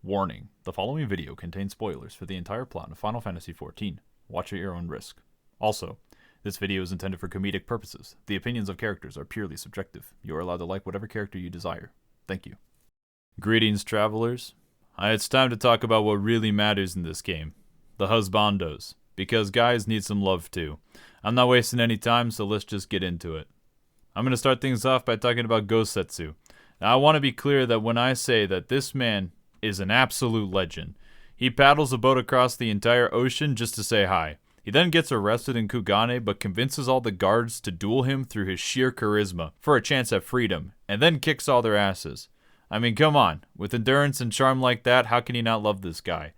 Warning, the following video contains spoilers for the entire plot of Final Fantasy XIV. Watch at your own risk. Also, this video is intended for comedic purposes. The opinions of characters are purely subjective. You are allowed to like whatever character you desire. Thank you. Greetings, travelers. It's time to talk about what really matters in this game. The Husbandos. Because guys need some love too. I'm not wasting any time, so let's just get into it. I'm going to start things off by talking about Gosetsu. Now, I want to be clear that when I say that this man is an absolute legend. He paddles a boat across the entire ocean just to say hi. He then gets arrested in Kugane, but convinces all the guards to duel him through his sheer charisma for a chance at freedom, and then kicks all their asses. I mean, come on. With endurance and charm like that, how can you not love this guy?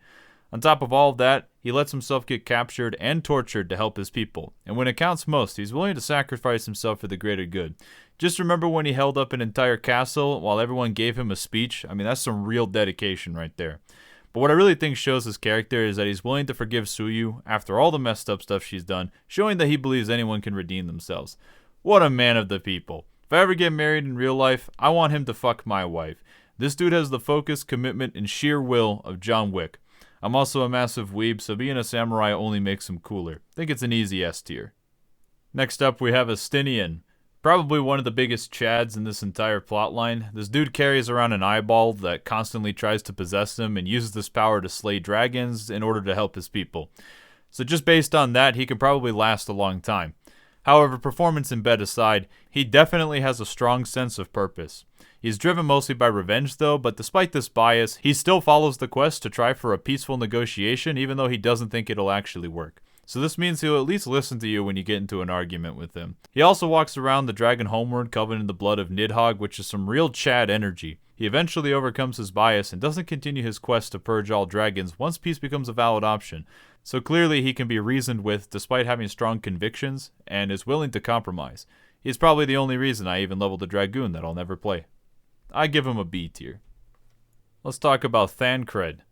On top of all of that, he lets himself get captured and tortured to help his people. And when it counts most, he's willing to sacrifice himself for the greater good. Just remember when he held up an entire castle while everyone gave him a speech? I mean, that's some real dedication right there. But what I really think shows his character is that he's willing to forgive Tsuyu after all the messed up stuff she's done, showing that he believes anyone can redeem themselves. What a man of the people. If I ever get married in real life, I want him to fuck my wife. This dude has the focus, commitment, and sheer will of John Wick. I'm also a massive weeb, so being a samurai only makes him cooler. I think it's an easy S tier. Next up, we have Estinien. Probably one of the biggest chads in this entire plotline. This dude carries around an eyeball that constantly tries to possess him and uses this power to slay dragons in order to help his people. So just based on that, he could probably last a long time. However, performance in bed aside, he definitely has a strong sense of purpose. He's driven mostly by revenge though, but despite this bias, he still follows the quest to try for a peaceful negotiation even though he doesn't think it'll actually work. So this means he'll at least listen to you when you get into an argument with him. He also walks around the dragon homeworld covered in the blood of Nidhogg, which is some real Chad energy. He eventually overcomes his bias and doesn't continue his quest to purge all dragons once peace becomes a valid option. So clearly he can be reasoned with despite having strong convictions and is willing to compromise. He's probably the only reason I even leveled a Dragoon that I'll never play. I give him a B tier. Let's talk about Thancred.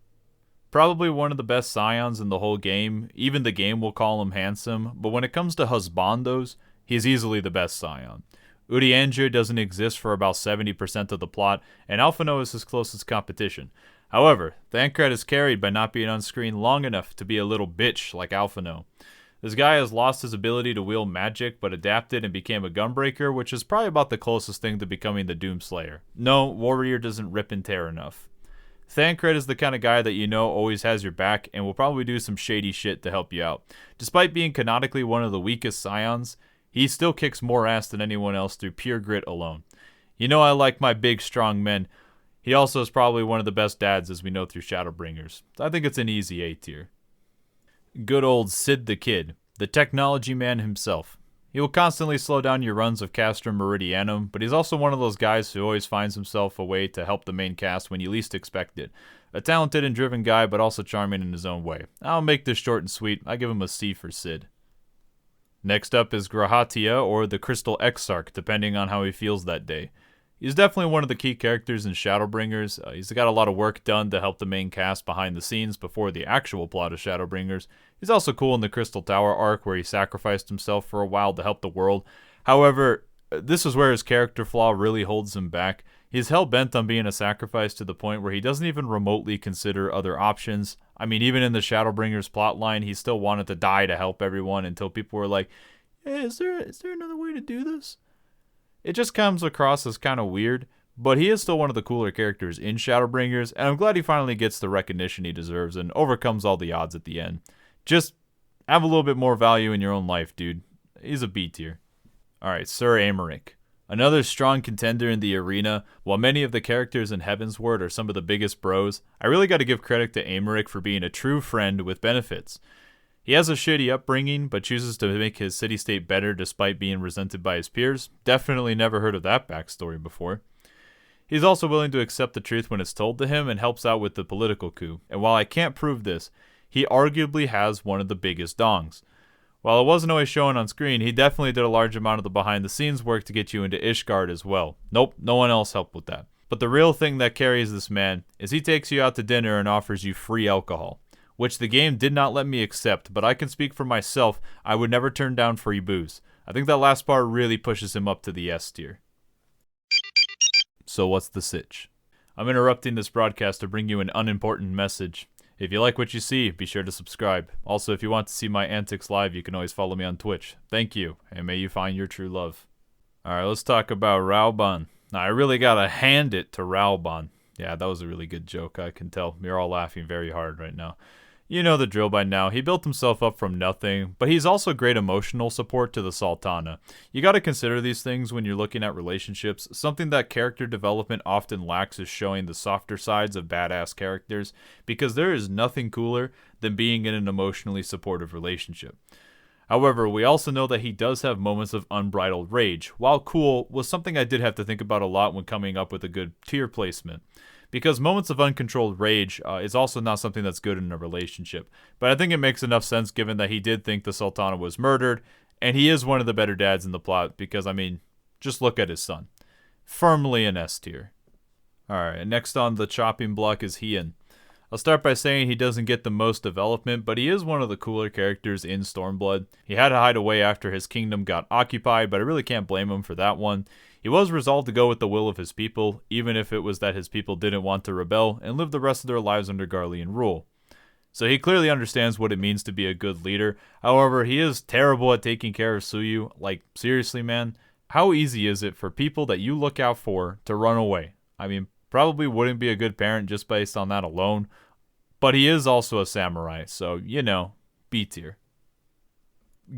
Probably one of the best scions in the whole game. Even the game will call him handsome, but when it comes to husbandos, he's easily the best scion. Urianger doesn't exist for about 70% of the plot, and Alphino is his closest competition. However, Thancred is carried by not being on screen long enough to be a little bitch like Alphino. This guy has lost his ability to wield magic, but adapted and became a gunbreaker, which is probably about the closest thing to becoming the Doomslayer. No, Warrior doesn't rip and tear enough. Thancred is the kind of guy that you know always has your back and will probably do some shady shit to help you out. Despite being canonically one of the weakest scions, he still kicks more ass than anyone else through pure grit alone. You know I like my big strong men. He also is probably one of the best dads as we know through Shadowbringers. I think it's an easy A tier. Good old Sid the Kid, the technology man himself. He will constantly slow down your runs of Castrum Meridianum, but he's also one of those guys who always finds himself a way to help the main cast when you least expect it. A talented and driven guy, but also charming in his own way. I'll make this short and sweet. I give him a C for Sid. Next up is Grahatia, or the Crystal Exarch, depending on how he feels that day. He's definitely one of the key characters in Shadowbringers. He's got a lot of work done to help the main cast behind the scenes before the actual plot of Shadowbringers. He's also cool in the Crystal Tower arc where he sacrificed himself for a while to help the world. However, this is where his character flaw really holds him back. He's hell-bent on being a sacrifice to the point where he doesn't even remotely consider other options. I mean, even in the Shadowbringers plotline, he still wanted to die to help everyone until people were like, hey, is there another way to do this? It just comes across as kind of weird, but he is still one of the cooler characters in Shadowbringers, and I'm glad he finally gets the recognition he deserves and overcomes all the odds at the end. Just have a little bit more value in your own life, dude. He's a B tier. Alright, Sir Aymeric. Another strong contender in the arena. While many of the characters in Heavensward are some of the biggest bros, I really got to give credit to Aymeric for being a true friend with benefits. He has a shitty upbringing, but chooses to make his city-state better despite being resented by his peers. Definitely never heard of that backstory before. He's also willing to accept the truth when it's told to him and helps out with the political coup. And while I can't prove this, he arguably has one of the biggest dongs. While it wasn't always shown on screen, he definitely did a large amount of the behind-the-scenes work to get you into Ishgard as well. Nope, no one else helped with that. But the real thing that carries this man is he takes you out to dinner and offers you free alcohol, which the game did not let me accept, but I can speak for myself, I would never turn down free booze. I think that last part really pushes him up to the S tier. So what's the sitch? I'm interrupting this broadcast to bring you an unimportant message. If you like what you see, be sure to subscribe. Also, if you want to see my antics live, you can always follow me on Twitch. Thank you, and may you find your true love. Alright, let's talk about Raubahn. Now, I really gotta hand it to Raubahn. Yeah, that was a really good joke, I can tell. You're all laughing very hard right now. You know the drill by now. He built himself up from nothing, but he's also great emotional support to the Sultana. You gotta consider these things when you're looking at relationships. Something that character development often lacks is showing the softer sides of badass characters, because there is nothing cooler than being in an emotionally supportive relationship. However, we also know that he does have moments of unbridled rage. While cool, was something I did have to think about a lot when coming up with a good tier placement. Because moments of uncontrolled rage is also not something that's good in a relationship. But I think it makes enough sense given that he did think the Sultana was murdered, and he is one of the better dads in the plot because, I mean, just look at his son. Firmly an S tier. Alright, next on the chopping block is Hien. I'll start by saying he doesn't get the most development, but he is one of the cooler characters in Stormblood. He had to hide away after his kingdom got occupied, but I really can't blame him for that one. He was resolved to go with the will of his people, even if it was that his people didn't want to rebel and live the rest of their lives under Garlean rule. So he clearly understands what it means to be a good leader. However, he is terrible at taking care of Tsuyu. Like, seriously, man, how easy is it for people that you look out for to run away? I mean, probably wouldn't be a good parent just based on that alone. But he is also a samurai, so, you know, B tier.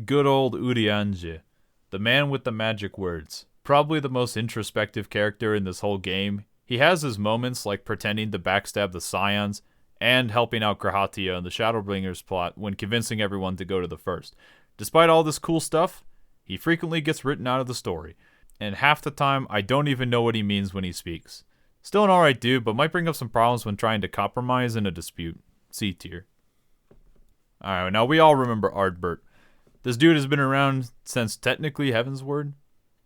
Good old Urianger, the man with the magic words. Probably the most introspective character in this whole game. He has his moments like pretending to backstab the Scions and helping out Krahatia in the Shadowbringers plot when convincing everyone to go to the First. Despite all this cool stuff, he frequently gets written out of the story. And half the time, I don't even know what he means when he speaks. Still an alright dude, but might bring up some problems when trying to compromise in a dispute. C tier. Alright, now we all remember Ardbert. This dude has been around since technically Heavensward.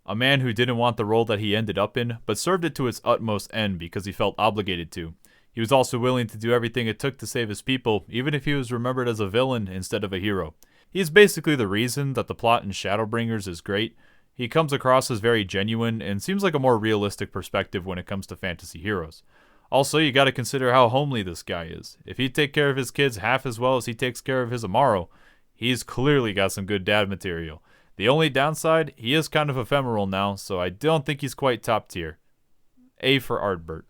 A man who didn't want the role that he ended up in, but served it to its utmost end because he felt obligated to. He was also willing to do everything it took to save his people, even if he was remembered as a villain instead of a hero. He is basically the reason that the plot in Shadowbringers is great. He comes across as very genuine and seems like a more realistic perspective when it comes to fantasy heroes. Also, you gotta consider how homely this guy is. If he'd take care of his kids half as well as he takes care of his Amaro, he's clearly got some good dad material. The only downside, he is kind of ephemeral now, so I don't think he's quite top tier. A for Ardbert.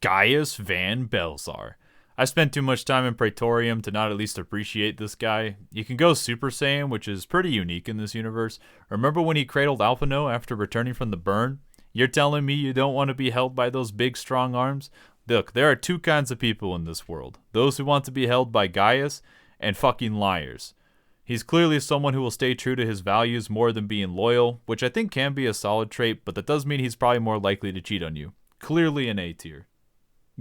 Gaius Van Belzar. I spent too much time in Praetorium to not at least appreciate this guy. You can go Super Saiyan, which is pretty unique in this universe. Remember when he cradled Alphino after returning from the burn? You're telling me you don't want to be held by those big strong arms? Look, there are two kinds of people in this world. Those who want to be held by Gaius, and fucking liars. He's clearly someone who will stay true to his values more than being loyal, which I think can be a solid trait, but that does mean he's probably more likely to cheat on you. Clearly an A tier.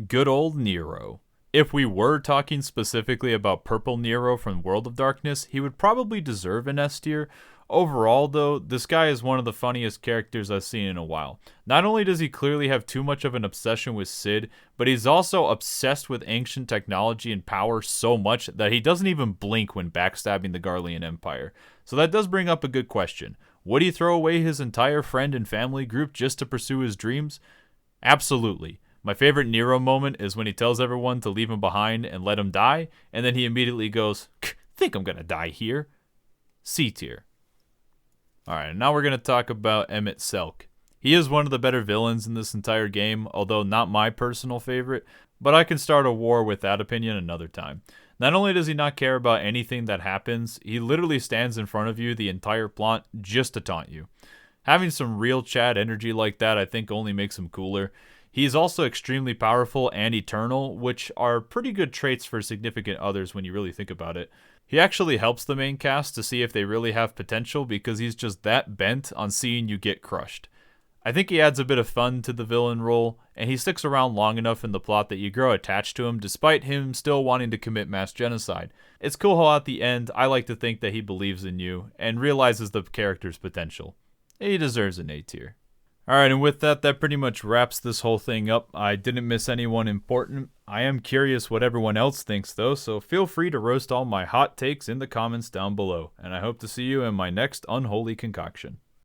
Good old Nero. If we were talking specifically about Purple Nero from World of Darkness, he would probably deserve an S tier. Overall, though, this guy is one of the funniest characters I've seen in a while. Not only does he clearly have too much of an obsession with Sid, but he's also obsessed with ancient technology and power so much that he doesn't even blink when backstabbing the Garlean Empire. So that does bring up a good question. Would he throw away his entire friend and family group just to pursue his dreams? Absolutely. My favorite Nero moment is when he tells everyone to leave him behind and let him die, and then he immediately goes, "Think I'm gonna die here?" C tier. Alright, now we're going to talk about Emet-Selch. He is one of the better villains in this entire game, although not my personal favorite, but I can start a war with that opinion another time. Not only does he not care about anything that happens, he literally stands in front of you the entire plot just to taunt you. Having some real Chad energy like that I think only makes him cooler. He's also extremely powerful and eternal, which are pretty good traits for significant others when you really think about it. He actually helps the main cast to see if they really have potential because he's just that bent on seeing you get crushed. I think he adds a bit of fun to the villain role, and he sticks around long enough in the plot that you grow attached to him despite him still wanting to commit mass genocide. It's cool how at the end I like to think that he believes in you and realizes the character's potential. He deserves an A tier. Alright, and with that pretty much wraps this whole thing up. I didn't miss anyone important. I am curious what everyone else thinks though, so feel free to roast all my hot takes in the comments down below, and I hope to see you in my next unholy concoction.